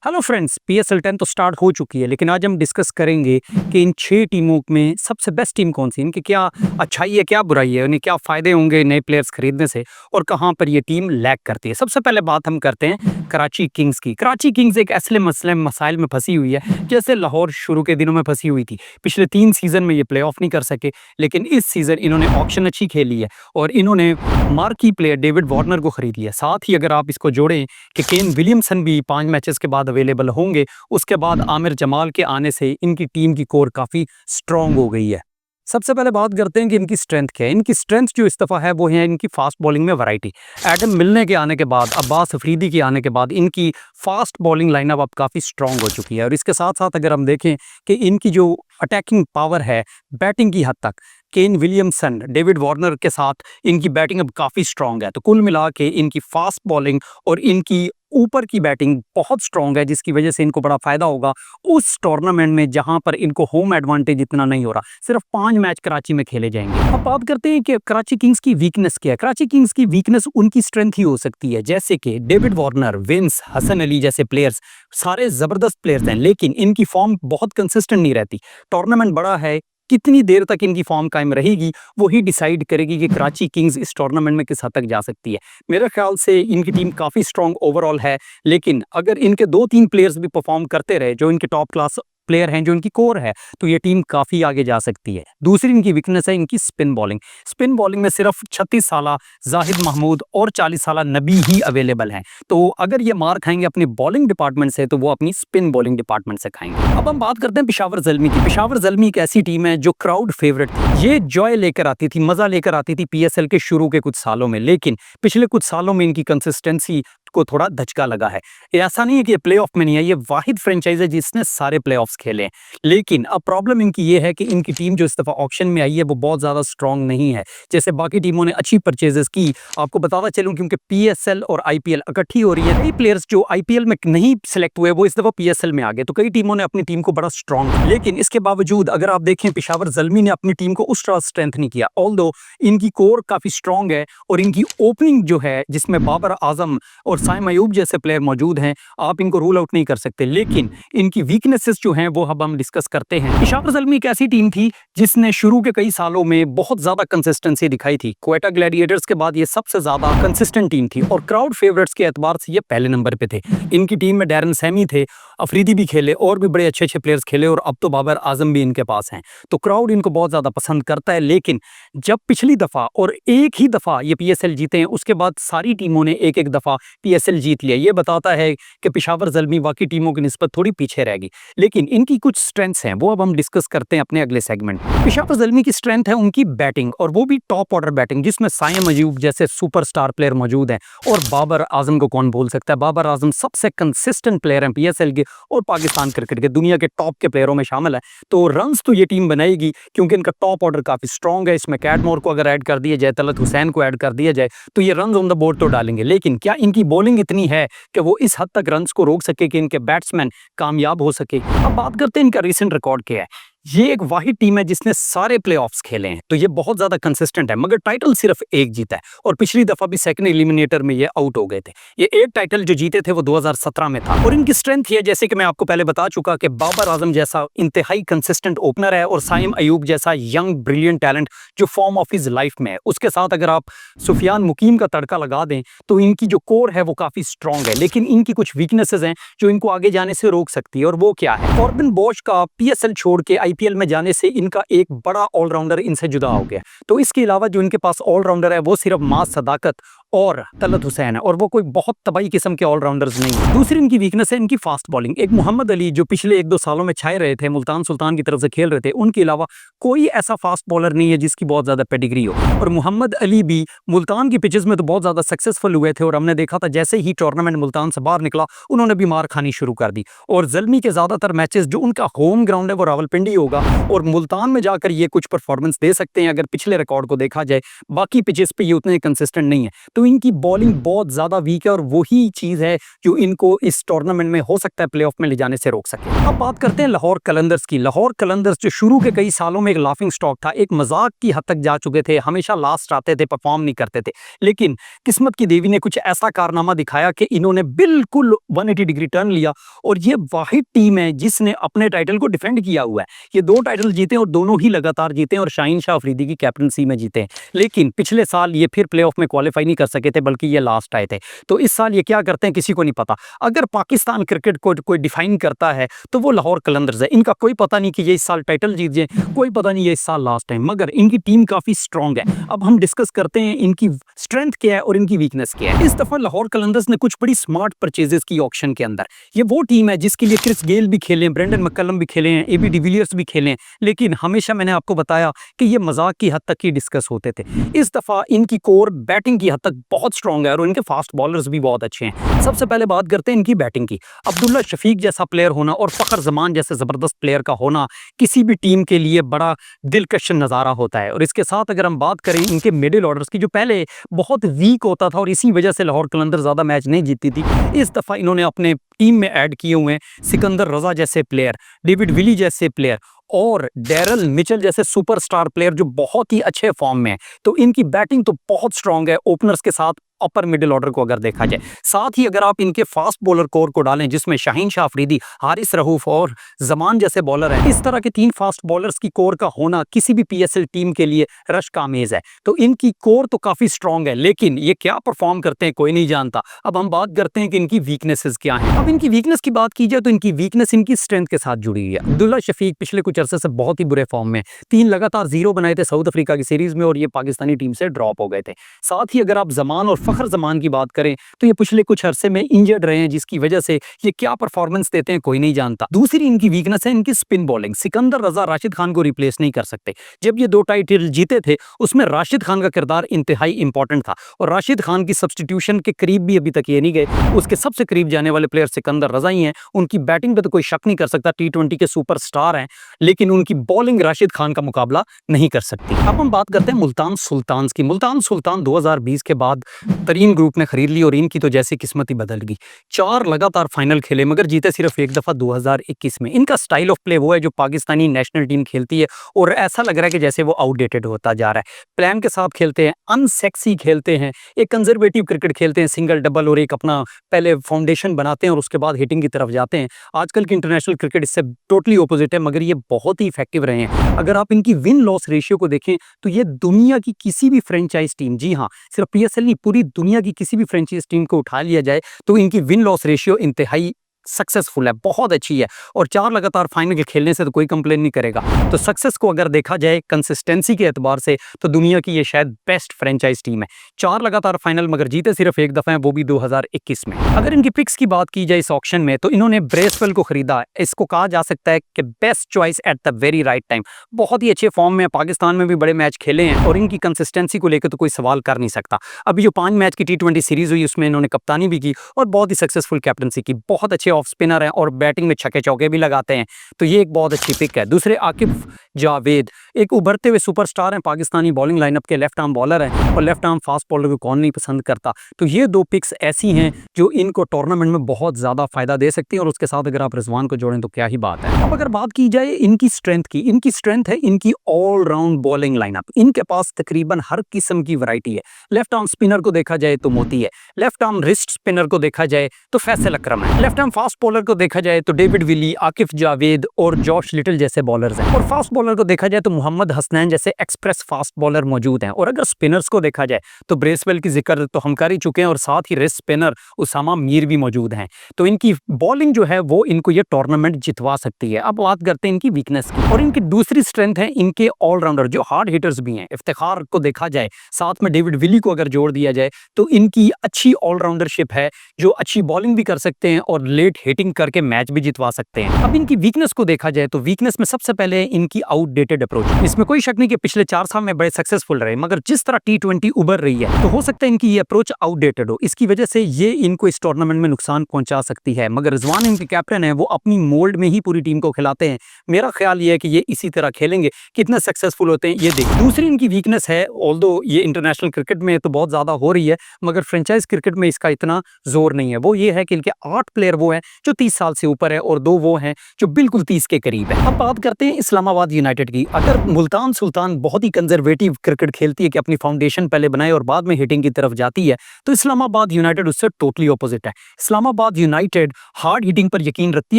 Hello friends, PSL 10 तो start हो चुकी है, लेकिन आज हम डिस्कस करेंगे कि इन 6 टीमों में सबसे बेस्ट टीम कौन-सी है, इनकी क्या अच्छाई है, क्या बुराई है, उन्हें क्या फ़ायदे होंगे नए प्लेयर्स खरीदने से और कहाँ पर ये टीम लैग करती है। सबसे पहले बात हम करते हैं कराची किंग्स की। कराची किंग्स एक ऐसे मसले मसाइल में फँसी हुई है, जैसे लाहौर शुरू के दिनों में फँसी हुई थी। पिछले 3 सीज़न में ये प्ले-ऑफ नहीं कर सके, लेकिन इस सीज़न इन्होंने ऑक्शन अच्छी खेली है और इन्होंने मार्की प्लेयर डेविड वार्नर को खरीद लिया। साथ ही अगर आप इसको जोड़ें कि केन विलियमसन भी 5 मैचेस के बाद अवेलेबल होंगे, उसके बाद आमिर जमाल के आने से इनकी टीम की कोर काफ़ी स्ट्रॉन्ग हो गई है। सबसे पहले बात करते हैं कि इनकी स्ट्रेंथ क्या है। इनकी स्ट्रेंथ जो इस दफ़ा है वो है इनकी फास्ट बॉलिंग में वैरायटी। एडम मिलने के आने के बाद, अब्बास अफरीदी के आने के बाद इनकी फास्ट बॉलिंग लाइनअप अब काफ़ी स्ट्रॉन्ग हो चुकी है और इसके साथ-साथ अगर हम देखें कि इनकी जो अटैकिंग पावर है बैटिंग की हद तक, केन विलियमसन, डेविड वार्नर के साथ इनकी बैटिंग अब काफ़ी स्ट्रॉन्ग है। तो कुल मिला के इनकी फास्ट बॉलिंग और इनकी ऊपर की बैटिंग बहुत स्ट्रॉन्ग है, जिसकी वजह से इनको बड़ा फ़ायदा होगा उस टूर्नामेंट में जहां पर इनको होम एडवांटेज इतना नहीं हो रहा। सिर्फ 5 मैच कराची में खेले जाएंगे। अब बात करते हैं कि कराची किंग्स की वीकनेस क्या है। कराची किंग्स की वीकनेस उनकी स्ट्रेंथ ही हो सकती है, जैसे कि David Warner, Vince, Hasan Ali जैसे प्लेयर्स सारे ज़बरदस्त प्लेयर्स हैं, लेकिन इनकी फॉर्म बहुत कंसिस्टेंट नहीं रहती। टूर्नामेंट बड़ा है, कितनी देर तक इनकी फॉर्म कायम रहेगी वही डिसाइड करेगी कि कराची किंग्स इस टूर्नामेंट में किस हद तक जा सकती है। मेरे ख्याल से इनकी टीम काफ़ी स्ट्रॉन्ग ओवरऑल है, लेकिन अगर इनके 2-3 प्लेयर्स भी परफॉर्म करते रहे जो इनके टॉप क्लास प्लेयर हैं, जो इनकी कोर है, तो ये टीम काफ़ी आगे जा सकती है। दूसरी इनकी वीकनेस है इनकी स्पिन बॉलिंग। स्पिन बॉलिंग में सिर्फ 36 साला जाहिद महमूद और 40 साला नबी ही अवेलेबल हैं। तो अगर ये मार खाएंगे अपनी बॉलिंग डिपार्टमेंट से, तो वो अपनी स्पिन बॉलिंग डिपार्टमेंट से खाएंगे। अब हम बात करते हैं पेशावर ज़ल्मी की। पेशावर ज़ल्मी एक ऐसी टीम है जो क्राउड फेवरेट थी। ये जॉय लेकर आती थी, मज़ा लेकर आती थी पीएसएल के शुरू के कुछ सालों में, लेकिन पिछले कुछ सालों में इनकी कंसिस्टेंसी को थोड़ा धचका लगा है। ऐसा नहीं है कि ये प्लेऑफ में नहीं है, ये वाहिद फ्रेंचाइज है जिसने सारे प्लेऑफ्स खेले हैं। लेकिन अब प्रॉब्लम इनकी ये है कि इनकी टीम जो इस दफ़ा ऑक्शन में आई है वो बहुत ज़्यादा स्ट्रॉन्ग नहीं है। जैसे बाकी टीमों ने अच्छी परचेजेस की, आपको बताता चलूँ, क्योंकि पीएसएल और आईपीएल इकट्ठी हो रही है। कई प्लेयर्स जो आईपीएल में नहीं सिलेक्ट हुए वो इस दफ़ा पीएसएल में आ गए, तो कई टीमों ने अपनी टीम को बड़ा स्ट्रॉन्ग, लेकिन इसके बावजूद अगर आप देखें पेशावर ज़ल्मी ने अपनी टीम को उस तरह स्ट्रेंथ नहीं किया। ऑल्दो इनकी कोर काफ़ी स्ट्रॉन्ग है और इनकी ओपनिंग जो है जिसमें बाबर आजम और साइम अयूब जैसे प्लेयर मौजूद हैं, आप इनको रूल आउट नहीं कर सकते। लेकिन इनकी वीकनेसेस जो हैं वो अब हम डिस्कस करते हैं। पेशावर ज़ल्मी एक ऐसी टीम थी जिसने शुरू के कई सालों में बहुत ज्यादा कंसिस्टेंसी दिखाई थी। क्वेटा ग्लैडिएटर्स के बाद ये सबसे ज्यादा कंसिस्टेंट टीम थी और क्राउड फेवरेट्स के एतबार से ये पहले नंबर पे थे। इनकी टीम में डैरन सैमी थे, अफरीदी भी खेले और भी बड़े अच्छे अच्छे प्लेयर्स खेले और अब तो बाबर आजम भी इनके पास हैं। तो क्राउड इनको बहुत ज्यादा पसंद करता है। लेकिन जब पिछली दफा और एक ही दफा ये पीएसएल जीते हैं, उसके बाद सारी टीमों ने एक एक दफा पीएसएल जीत लिया। ये बताता है कि पेशावर ज़ल्मी बाकी टीमों की निस्बत थोड़ी पीछे रहेगी। लेकिन इनकी कुछ स्ट्रेंथ्स हैं, वो अब हम डिस्कस करते हैं अपने अगले सेगमेंट में। पेशावर ज़ल्मी की स्ट्रेंथ है उनकी बैटिंग, और वो भी टॉप ऑर्डर बैटिंग, जिसमें साइम अयूब जैसे सुपरस्टार प्लेयर मौजूद हैं और बाबर आजम को कौन भूल सकता है। बाबर आजम सबसे कंसिस्टेंट प्लेयर हैं पीएसएल के और पाकिस्तान क्रिकेट के, दुनिया के टॉप के प्लेयरों में शामिल है। तो रन्स तो ये टीम बनाएगी क्योंकि इनका टॉप ऑर्डर काफी स्ट्रॉन्ग है। इसमें कैटमोर को अगर ऐड कर दिया जाए, तलत हुसैन को ऐड कर दिया जाए, तो ये रन्स ऑन द बोर्ड तो डालेंगे। लेकिन क्या इनकी बॉलिंग इतनी है कि वो इस हद तक रन्स को रोक सके कि इनके बैट्समैन कामयाब हो सके? अब बात करते हैं इनका रीसेंट रिकॉर्ड क्या है। ये एक वाहिद टीम है जिसने सारे प्लेऑफ्स खेले हैं, तो ये बहुत ज्यादा कंसिस्टेंट है, मगर टाइटल सिर्फ एक जीता है और पिछली दफा भी सेकंड एलिमिनेटर में ये आउट हो गए थे। ये एक टाइटल जो जीते थे वो 2017 में था। और इनकी स्ट्रेंथ ये, जैसे कि मैं आपको पहले बता चुका कि बाबर आजम जैसा इंतहाई कंसिस्टेंट ओपनर है और साइम अयूब जैसा यंग ब्रिलियंट टैलेंट जो फॉर्म ऑफ हिज लाइफ में है। उसके साथ अगर आप सुफियान मुकीम का तड़का लगा दें तो इनकी जो कोर है वो काफी स्ट्रॉन्ग है। लेकिन इनकी कुछ वीकनेसेस हैं जो इनको आगे जाने से रोक सकती है, और वो क्या है? कॉर्बिन बोश का पीएसएल छोड़ के आईपीएल में जाने से इनका एक बड़ा ऑलराउंडर इनसे जुदा हो गया। तो इसके अलावा जो इनके पास ऑलराउंडर है वो सिर्फ मास सदाकत और तलत हुसैन है, और वो कोई बहुत तबाही किस्म के ऑलराउंडर्स नहीं है। दूसरी इनकी वीकनेस है इनकी फास्ट बॉलिंग। एक मोहम्मद अली जो पिछले 1-2 सालों में छाए रहे थे, मुल्तान सुल्तान की तरफ से खेल रहे थे, उनके अलावा कोई ऐसा फास्ट बॉलर नहीं है जिसकी बहुत ज्यादा पेडिग्री हो। और मोहम्मद अली भी मुल्तान की पिचेस में तो बहुत ज्यादा सक्सेसफुल हुए थे और हमने देखा था जैसे ही टूर्नामेंट मुल्तान से बाहर निकला उन्होंने भी मार खानी शुरू कर दी। और ज़ल्मी के ज्यादातर मैचेस जो उनका होम ग्राउंड है वो रावलपिंडी होगा और मुल्तान में जाकर ये कुछ परफॉर्मेंस दे सकते हैं अगर पिछले रिकॉर्ड को देखा जाए। बाकी पिचेस पे ये उतने कंसिस्टेंट नहीं है, तो इनकी बॉलिंग बहुत ज़्यादा वीक है और वही चीज़ है जो इनको इस टूर्नामेंट में हो सकता है प्लेऑफ में ले जाने से रोक सके। अब बात करते हैं लाहौर कलंदर्स की। लाहौर कलंदर्स जो शुरू के कई सालों में एक लाफिंग स्टॉक था, एक मजाक की हद तक जा चुके थे, हमेशा लास्ट आते थे, परफॉर्म नहीं करते थे, लेकिन किस्मत की देवी ने कुछ ऐसा कारनामा दिखाया कि इन्होंने बिल्कुल 180 डिग्री टर्न लिया और ये वाहिद टीम है जिसने अपने टाइटल को डिफेंड किया हुआ है। ये 2 टाइटल जीते और दोनों ही लगातार जीते और शाहीन शाह अफरीदी की कैप्टनसी में जीते हैं। लेकिन पिछले साल ये फिर प्लेऑफ में क्वालिफाई नहीं कर सके थे, बल्कि ये लास्ट आए थे। तो इस साल ये क्या करते हैं किसी को नहीं पता। अगर पाकिस्तान क्रिकेट को कोई डिफाइन करता है तो वो लाहौर कलंदर्स है। इनका कोई पता नहीं कि ये इस साल टाइटल जीत जाए, कोई पता नहीं ये इस साल लास्ट है, मगर इनकी टीम काफी स्ट्रांग है। अब हम डिस्कस करते हैं इनकी स्ट्रेंथ क्या है और इनकी वीकनेस क्या है। इस दफा लाहौर कलंदर्स ने कुछ बड़ी स्मार्ट परचेजेस की ऑक्शन के अंदर। ये वो टीम है जिसके लिए क्रिस गेल भी खेले हैं, ब्रेंडन मैकलम भी खेले हैं, एबी डिविलियर्स भी खेले हैं, लेकिन हमेशा मैंने आपको बताया कि ये मजाक की हद तक ही डिस्कस होते थे। इस दफा इनकी कोर बैटिंग की हद तक बहुत स्ट्रांग है और इनके फास्ट बॉलर्स भी बहुत अच्छे हैं। सबसे पहले बात करते हैं इनकी बैटिंग की। अब्दुल्ला शफीक जैसा प्लेयर होना और फखर जमान जैसे जबरदस्त प्लेयर का होना किसी भी टीम के लिए बड़ा दिलकश नजारा होता है। और इसके साथ अगर हम बात करें इनके मिडिल ऑर्डर्स की, जो पहले बहुत वीक होता था और इसी वजह से लाहौर कलंदर ज्यादा मैच नहीं जीतती थी, इस दफा इन्होंने अपने टीम में ऐड किए हुए हैं सिकंदर रजा जैसे प्लेयर, डेविड विली जैसे प्लेयर और डैरल मिचेल जैसे सुपरस्टार प्लेयर जो बहुत ही अच्छे फॉर्म में है। तो इनकी बैटिंग तो बहुत स्ट्रांग है ओपनर्स के साथ अपर मिडिल ऑर्डर को अगर देखा जाए। साथ ही अगर आप इनके फास्ट बॉलर कोर को डालें जिसमें शाहीन शाह अफरीदी, हारिस रऊफ और जमान जैसे बॉलर हैं, इस तरह के 3 फास्ट बॉलर्स की कोर का होना किसी भी पीएसएल टीम के लिए रश का आमेज है। तो इनकी कोर तो काफी स्ट्रांग है, लेकिन ये क्या परफॉर्म करते हैं कोई नहीं जानता। अब हम बात करते हैं कि इनकी वीकनेसेस क्या हैं। अब इनकी वीकनेस की बात की जाए तो इनकी वीकनेस इनकी स्ट्रेंथ के साथ जुड़ी हुई है। अब्दुल्ला शफीक पिछले कुछ अरसे से बहुत ही बुरे फॉर्म में, 3 लगातार 0 बनाए थे साउथ अफ्रीका की सीरीज में और ये पाकिस्तानी टीम से ड्रॉप हो गए थे। साथ ही अगर आप जमान और फखर जमान की बात करें तो ये पिछले कुछ अरसे में इंजर्ड रहे हैं, जिसकी वजह से ये क्या परफॉर्मेंस देते हैं कोई नहीं जानता। दूसरी इनकी वीकनेस है इनकी स्पिन बॉलिंग। सिकंदर रजा राशिद खान को रिप्लेस नहीं कर सकते। जब ये 2 टाइटल जीते थे उसमें राशिद खान का किरदार इंतहाई इंपॉर्टेंट था और राशिद खान की सब्स्टिट्यूशन के करीब भी अभी तक ये नहीं गए। उसके सबसे करीब जाने वाले प्लेयर सिकंदर रजा ही हैं। उनकी बैटिंग पे तो कोई शक नहीं कर सकता, T20 के सुपरस्टार हैं, लेकिन उनकी बॉलिंग राशिद खान का मुकाबला नहीं कर सकती। अब हम बात करते हैं मुल्तान सुल्तान्स की। मुल्तान सुल्तान 2020 के बाद तरीन ग्रुप ने खरीद ली और इनकी तो जैसी किस्मत ही बदल गई। 4 लगातार फाइनल खेले मगर जीते सिर्फ एक दफा 2021 में। इनका स्टाइल ऑफ प्ले वो है जो पाकिस्तानी नेशनल टीम खेलती है और ऐसा लग रहा है कि जैसे वो आउटडेटेड होता जा रहा है। प्लान के साथ खेलते हैं, अनसेक्सी खेलते हैं, एक कंजर्वेटिव क्रिकेट खेलते हैं, सिंगल डबल और एक अपना पहले फाउंडेशन बनाते हैं और उसके बाद हिटिंग की तरफ जाते हैं। आजकल की इंटरनेशनल क्रिकेट इससे टोटली ऑपोजिट है, मगर ये बहुत ही इफेक्टिव रहे हैं। अगर आप इनकी विन लॉस रेशियो को देखें तो ये दुनिया की किसी भी फ्रेंचाइज टीम, जी हाँ सिर्फ पीएसएल नहीं पूरी दुनिया की किसी भी फ्रेंचाइज टीम को उठा लिया जाए तो इनकी विन लॉस रेशियो इंतहाई सक्सेसफुल है, बहुत अच्छी है और 4 लगातार फाइनल के खेलने से तो कोई कंप्लेन नहीं करेगा। तो सक्सेस को अगर देखा जाए कंसिस्टेंसी के एतबार से तो दुनिया की ये शायद बेस्ट फ्रेंचाइज टीम है। 4 लगातार फाइनल मगर जीते सिर्फ एक दफा है, वो भी 2021 में। अगर इनकी पिक्स की बात की जाए इस ऑक्शन में तो इन्होंने ब्रेसवेल को खरीदा। इसको कहा जा सकता है कि best choice at the very right time. बहुत ही अच्छे फॉर्म में, पाकिस्तान में भी बड़े मैच खेले हैं और इनकी कंसिस्टेंसी को लेकर तो कोई सवाल कर नहीं सकता। अभी जो 5 मैच की T20 सीरीज हुई उसमें इन्होंने कप्तानी भी की और बहुत ही सक्सेसफुल कैप्टनसी की। बहुत अच्छे ऑफ स्पिनर हैं और बैटिंग में छक्के चौके भी लगाते हैं, तो ये एक बहुत अच्छी पिक है। दूसरे आकिफ जावेद एक उभरते हुए सुपरस्टार हैं, पाकिस्तानी बॉलिंग लाइनअप के लेफ्ट आर्म बॉलर हैं और लेफ्ट आर्म फास्ट बॉलर को कौन नहीं पसंद करता। तो ये 2 पिक्स ऐसी हैं जो इनको टूर्नामेंट में बहुत ज्यादा फायदा दे सकती हैं और उसके साथ अगर आप रिजवान को जोड़ें तो क्या ही बात है। अब अगर बात की जाए इनकी स्ट्रेंथ की, इनकी स्ट्रेंथ है इनकी ऑलराउंड बॉलिंग लाइनअप। इनके पास तकरीबन हर किस्म की वैरायटी है। लेफ्ट आर्म स्पिनर को देखा जाए तो मोती है, लेफ्ट आर्म रिस्ट स्पिनर को देखा जाए तो फैसल अकरम है, लेफ्ट आर्म फास्ट बॉलर को देखा जाए तो डेविड विली, आकिफ जावेद और जॉश लिटिल जैसे बॉलर्स हैं और फास्ट बॉलर को देखा जाए तो मोहम्मद हसनैन जैसे एक्सप्रेस फास्ट बॉलर मौजूद हैं। और अगर स्पिनर्स को देखा जाए तो ब्रेसवेल की जिक्र तो हम कर ही चुके हैं और साथ ही रिस्ट स्पिनर उसामा मीर भी मौजूद हैं। तो इनकी बॉलिंग जो है वो इनको ये टूर्नामेंट जितवा सकती है। अब बात करते हैं इनकी वीकनेस की और इनकी दूसरी स्ट्रेंथ है इनके ऑलराउंडर जो हार्ड हिटर्स भी हैं। इफ्तिखार को देखा जाए साथ में डेविड विली को अगर जोड़ दिया जाए तो इनकी अच्छी ऑलराउंडरशिप है, जो अच्छी बॉलिंग भी कर सकते हैं और लेट लेट हिटिंग करके मैच भी जितवा सकते हैं। अब इनकी वीकनेस को देखा जाए तो वीकनेस में सबसे पहले इनकी आउटडेटेड अप्रोच। इसमें कोई शक नहीं कि पिछले 4 साल में बड़े सक्सेसफुल रहे, मगर जिस तरह T20 उभर रही है तो हो सकता है इनकी ये अप्रोच आउटडेटेड हो। इसकी वजह से ये इनको इस टूर्नामेंट में नुकसान पहुंचा सकती है। मगर रिजवान इनके कैप्टन है, वो अपनी मोल्ड में ही पूरी टीम को खिलाते हैं। मेरा ख्याल ये है कि ये इसी तरह खेलेंगे। कितने सक्सेसफुल होते हैं ये देख। दूसरी इनकी वीकनेस है, ऑल्दो ये इंटरनेशनल क्रिकेट में तो बहुत ज्यादा हो रही है, मगर फ्रेंचाइज क्रिकेट में इसका इतना जोर नहीं है। वो ये है कि इनके 8 प्लेयर वो हैं जो 30 साल से ऊपर है और 2 वो हैं जो बिल्कुल 30 के करीब है। अब बात करते हैं इस्लामाबाद यूनाइटेड की। अगर मुल्तान सुल्तान बहुत ही कंजर्वेटिव क्रिकेट खेलती है कि अपनी फाउंडेशन पहले बनाए और बाद में हिटिंग की तरफ जाती है, तो इस्लामाबाद यूनाइटेड उससे टोटली ऑपोजिट है। इस्लामाबाद यूनाइटेड हार्ड हिटिंग पर यकीन रखती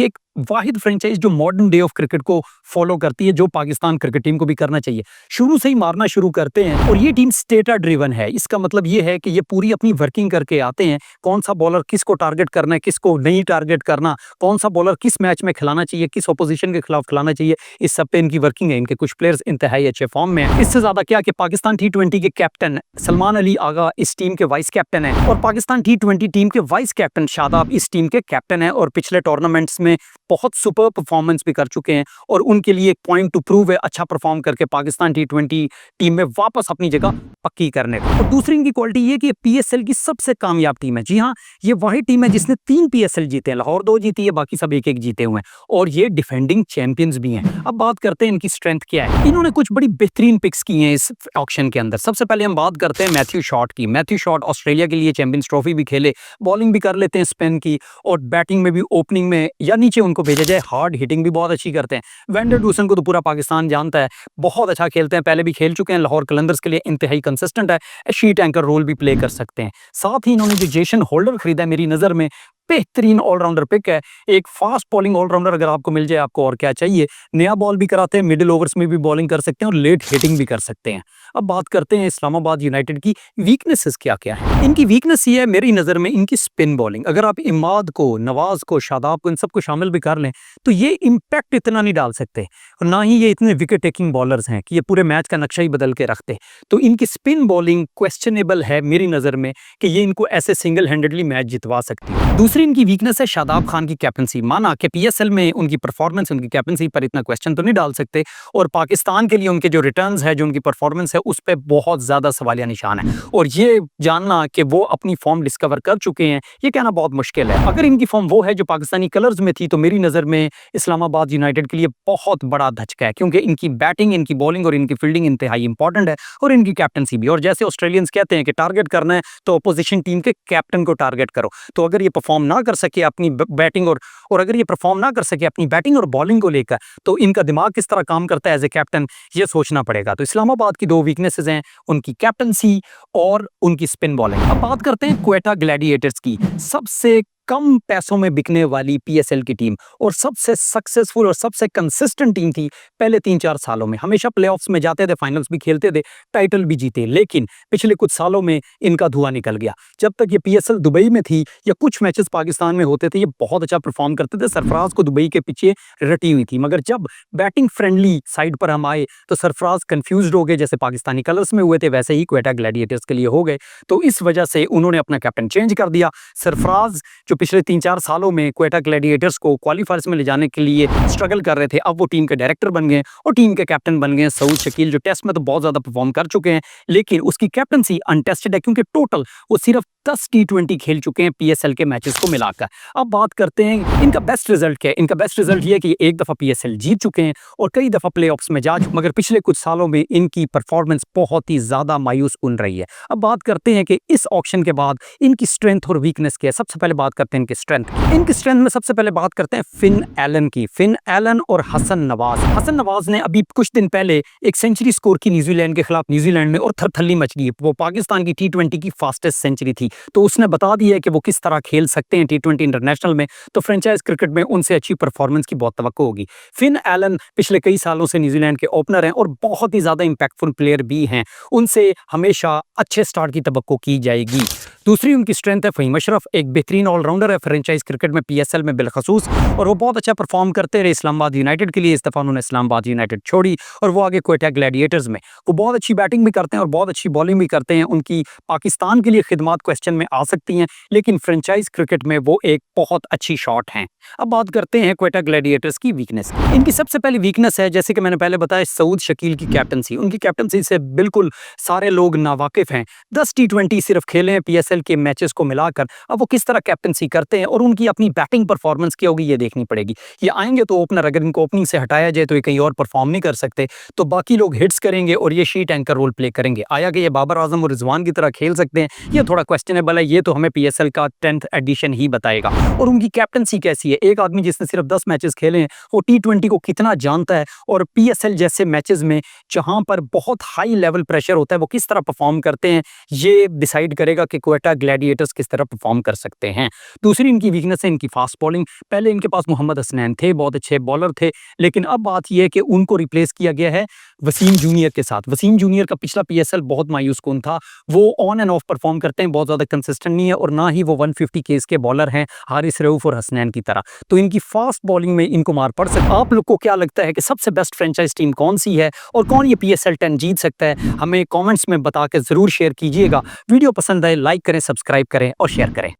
है, वाहिद फ्रेंचाइज जो मॉडर्न डे ऑफ क्रिकेट को फॉलो करती है, जो पाकिस्तान क्रिकेट टीम को भी करना चाहिए। शुरू से ही मारना शुरू करते हैं और ये टीम स्टेटा ड्रिवन है। इसका मतलब ये है कि ये पूरी अपनी वर्किंग करके आते हैं, कौन सा बॉलर किसको टारगेट करना है, किसको नहीं टारगेट करना, कौन सा बॉलर किस मैच में खिलाना चाहिए, किस ऑपोजिशन के खिलाफ खिलाना चाहिए, इस सब पे इनकी वर्किंग है। इनके कुछ प्लेयर्स इंतहाई अच्छे फॉर्म में है। इससे ज्यादा क्या कि पाकिस्तान T20 के कैप्टन सलमान अली आगा इस टीम के वाइस कैप्टन है और पाकिस्तान T20 टीम के वाइस कैप्टन शादाब इस टीम के कैप्टन है और पिछले टूर्नामेंट्स में बहुत सुपर परफॉर्मेंस भी कर चुके हैं और उनके लिए एक पॉइंट टू प्रूव है अच्छा परफॉर्म करके पाकिस्तान T20 टीम में वापस अपनी जगह पक्की करने का। और दूसरी इनकी क्वालिटी ये कि PSL की सबसे कामयाब टीम है। जी हाँ, ये वही टीम है जिसने 3 PSL जीते हैं, लाहौर 2 जीती है, बाकी सब 1-1 जीते हुए हैं और ये डिफेंडिंग चैंपियंस भी हैं। अब बात करते हैं इनकी स्ट्रेंथ क्या है। इन्होंने कुछ बड़ी बेहतरीन पिक्स की हैं इस ऑक्शन के अंदर। सबसे पहले हम बात करते हैं मैथ्यू शॉट की। मैथ्यू शॉट ऑस्ट्रेलिया के लिए चैंपियंस ट्रॉफी भी खेले, बॉलिंग भी कर लेते हैं स्पिन की और बैटिंग में भी ओपनिंग में या नीचे उनको भेजा जाए, हार्ड हिटिंग भी बहुत अच्छी करते हैं। वेंडर डूसन को तो पूरा पाकिस्तान जानता है, बहुत अच्छा खेलते हैं, पहले भी खेल चुके हैं, लाहौर कलंदर्स के लिए इंतहाई कंसिस्टेंट है, शीट एंकर रोल भी प्ले कर सकते हैं। साथ ही इन्होंने जो जेसन होल्डर खरीदा है, मेरी नज़र में बेहतरीन ऑलराउंडर पिक है। एक फास्ट बॉलिंग ऑलराउंडर अगर आपको मिल जाए, आपको और क्या चाहिए। नया बॉल भी कराते हैं, मिडिल ओवर्स में भी बॉलिंग कर सकते हैं और लेट हिटिंग भी कर सकते हैं। अब बात करते हैं इस्लामाबाद यूनाइटेड की वीकनेसेस क्या क्या है। इनकी वीकनेस ये है मेरी नज़र में इनकी स्पिन बॉलिंग। अगर आप इमाद को, नवाज को, शादाब को, इन सबको शामिल भी कर लें तो ये इम्पैक्ट इतना नहीं डाल सकते और ना ही ये इतने विकेट टेकिंग बॉलर्स हैं कि ये पूरे मैच का नक्शा ही बदल के रखते। तो इनकी स्पिन बॉलिंग क्वेश्चनेबल है मेरी नज़र में कि ये इनको ऐसे सिंगल हैंडेडली मैच जितवा सकती है। दूसरी इनकी वीकनेस है शादाब खान की कैप्टनसी। माना कि PSL में उनकी परफॉर्मेंस, उनकी कैप्टनसी पर इतना क्वेश्चन तो नहीं डाल सकते और पाकिस्तान के लिए उनके जो रिटर्न्स है, जो उनकी परफॉर्मेंस है, उस पर बहुत ज्यादा सवालिया निशान है और ये जानना कि वो अपनी फॉर्म डिस्कवर कर चुके हैं, ये कहना बहुत मुश्किल है। अगर इनकी फॉर्म वो है जो पाकिस्तानी कलर्स में थी तो मेरी नज़र में इस्लामाबाद यूनाइटेड के लिए बहुत बड़ा धचका है, क्योंकि इनकी बैटिंग, इनकी बॉलिंग और इनकी फील्डिंग इंतहाई इंपॉर्टेंट है और इनकी कैप्टनसी भी। और जैसे ऑस्ट्रेलियंस कहते हैं कि टारगेट करना है तो अपोजिशन टीम के कैप्टन को टारगेट करो। तो अगर ये परफॉर्म ना कर सके अपनी बैटिंग और अगर ये परफॉर्म ना कर सके अपनी बैटिंग और बॉलिंग को लेकर, तो इनका दिमाग किस तरह काम करता है एज ए कैप्टन, ये सोचना पड़ेगा। तो इस्लामाबाद की 2 वीकनेसेस हैं, उनकी कैप्टनसी और उनकी स्पिन बॉलिंग। अब बात करते हैं क्वेटा ग्लैडिएटर्स की। सबसे कम पैसों में बिकने वाली PSL की टीम और सबसे सक्सेसफुल और सबसे कंसिस्टेंट टीम थी पहले 3-4 सालों में। हमेशा प्लेऑफ्स में जाते थे, फाइनल्स भी खेलते थे, टाइटल भी जीते, लेकिन पिछले कुछ सालों में इनका धुआं निकल गया। जब तक ये PSL दुबई में थी या कुछ मैचेस पाकिस्तान में होते थे, ये बहुत अच्छा परफॉर्म करते थे, सरफराज को दुबई के पीछे रटी हुई थी। मगर जब बैटिंग फ्रेंडली साइड पर हम आए तो सरफराज कंफ्यूज्ड हो गए, जैसे पाकिस्तानी कलर्स में हुए थे वैसे ही क्वेटा ग्लैडिएटर्स के लिए हो गए। तो इस वजह से उन्होंने अपना कैप्टन चेंज कर दिया। सरफराज जो पिछले 3-4 सालों में क्वेटा ग्लैडिएटर्स को क्वालिफायर्स में ले जाने के लिए स्ट्रगल कर रहे थे, अब वो टीम के डायरेक्टर बन गए और टीम के कैप्टन बन गए सऊद शकील, जो टेस्ट में तो बहुत ज्यादा परफॉर्म कर चुके हैं, लेकिन उसकी कैप्टनसी अनटेस्टेड है क्योंकि टोटल वो सिर्फ 10 T20 खेल चुके हैं PSL के मैचेस को मिलाकर। अब बात करते हैं इनका बेस्ट रिजल्ट क्या है। इनका बेस्ट रिजल्ट ये है कि एक दफा PSL जीत चुके हैं और कई दफा प्लेऑफ्स में जा चुके, मगर पिछले कुछ सालों में इनकी परफॉर्मेंस बहुत ही ज्यादा मायूस कुन रही है। अब बात करते हैं कि इस ऑक्शन के बाद इनकी स्ट्रेंथ और वीकनेस क्या है। सबसे पहले बात करते हैं इनकी स्ट्रेंथ। इनकी स्ट्रेंथ में सबसे पहले बात करते हैं फिन एलन की। फिन एलन और हसन नवाज। हसन नवाज ने अभी कुछ दिन पहले एक सेंचुरी स्कोर की न्यूजीलैंड के खिलाफ, न्यूजीलैंड में, और थरथल्ली मच गई। वो पाकिस्तान की T20 की फास्टेस्ट सेंचुरी थी, तो उसने बता दिया है कि वो किस तरह खेल सकते हैं T20 इंटरनेशनल में। तो फ्रेंचाइज क्रिकेट में उनसे अच्छी परफॉर्मेंस की बहुत तवक्को होगी। फिन एलन पिछले कई सालों से न्यूजीलैंड के ओपनर हैं और बहुत ही ज्यादा इंपैक्टफुल प्लेयर भी हैं, उनसे हमेशा अच्छे स्टार्ट की तवक्को की जाएगी। दूसरी उनकी स्ट्रेंथ है फ़हीम अशरफ, एक बेहतरीन ऑलराउंडर ऑलराउंडर है फ्रेंचाइज क्रिकेट में, पीएसएल में बिलखसूस, और वो बहुत अच्छा परफॉर्म करते रहे इस्लामाबाद यूनाइटेड के लिए। इस दफ़ा उन्होंने इस्लामाबाद यूनाइटेड छोड़ी और वो आगे क्वेटा ग्लैडिएटर्स में। वो बहुत अच्छी बैटिंग भी करते हैं और बहुत अच्छी बॉलिंग भी करते हैं। उनकी पाकिस्तान के लिए खिदमत क्वेश्चन में आ सकती हैं, लेकिन फ्रेंचाइज क्रिकेट में वो एक बहुत अच्छी शॉट हैं। अब बात करते हैं क्वेटा ग्लैडिएटर्स की वीकनेस की। इनकी सबसे पहली वीकनेस है, जैसे कि मैंने पहले बताया, सऊद शकील की कैप्टनसी। उनकी कैप्टनसी से बिल्कुल सारे लोग नावाकिफ हैं। 10 टी20 सिर्फ खेले हैं पीएसएल के मैचेस को मिलाकर। अब वो किस तरह कैप्टनसी करते हैं और उनकी अपनी बैटिंग परफॉर्मेंस क्या होगी ये देखनी पड़ेगी। ये आएंगे तो ओपनर, अगर इनको ओपनिंग से हटाया जाए तो ये कहीं और परफॉर्म नहीं कर सकते, तो बाकी लोग हिट्स करेंगे और ये शीट एंकर रोल प्ले करेंगे। आया कि ये बाबर आजम और रिजवान की तरह खेल सकते हैं, ये थोड़ा क्वेश्चनेबल है। ये तो हमें पीएसएल का 10th एडिशन ही बताएगा। और उनकी कैप्टनसी कैसी है, एक आदमी जिसने सिर्फ 10 मैचेस खेले हैं वो टी20 को कितना जानता है, और पीएसएल जैसे मैचेस में जहां पर बहुत हाई लेवल प्रेशर होता है वो किस तरह परफॉर्म करते हैं, ये डिसाइड करेगा कि क्वेटा ग्लैडिएटर्स किस तरह परफॉर्म कर सकते हैं। दूसरी इनकी वीकनेस है इनकी फास्ट बॉलिंग। पहले इनके पास मोहम्मद हसनैन थे, बहुत अच्छे बॉलर थे, लेकिन अब बात यह है कि उनको रिप्लेस किया गया है वसीम जूनियर के साथ। वसीम जूनियर का पिछला पीएसएल बहुत मायूस कुन था। वो ऑन एंड ऑफ परफॉर्म करते हैं, बहुत ज़्यादा कंसिस्टेंट नहीं है, और ना ही वो 150 केस के बॉलर हैं हारिस रऊफ और हसनैन की तरह। तो इनकी फास्ट बॉलिंग में इनको मार पड़ सकती है। आप लोग को क्या लगता है कि सबसे बेस्ट फ्रेंचाइज टीम कौन सी है और कौन ये पीएसएल 10 जीत सकता है? हमें कमेंट्स में बता के ज़रूर शेयर कीजिएगा। वीडियो पसंद आए लाइक करें, सब्सक्राइब करें और शेयर करें।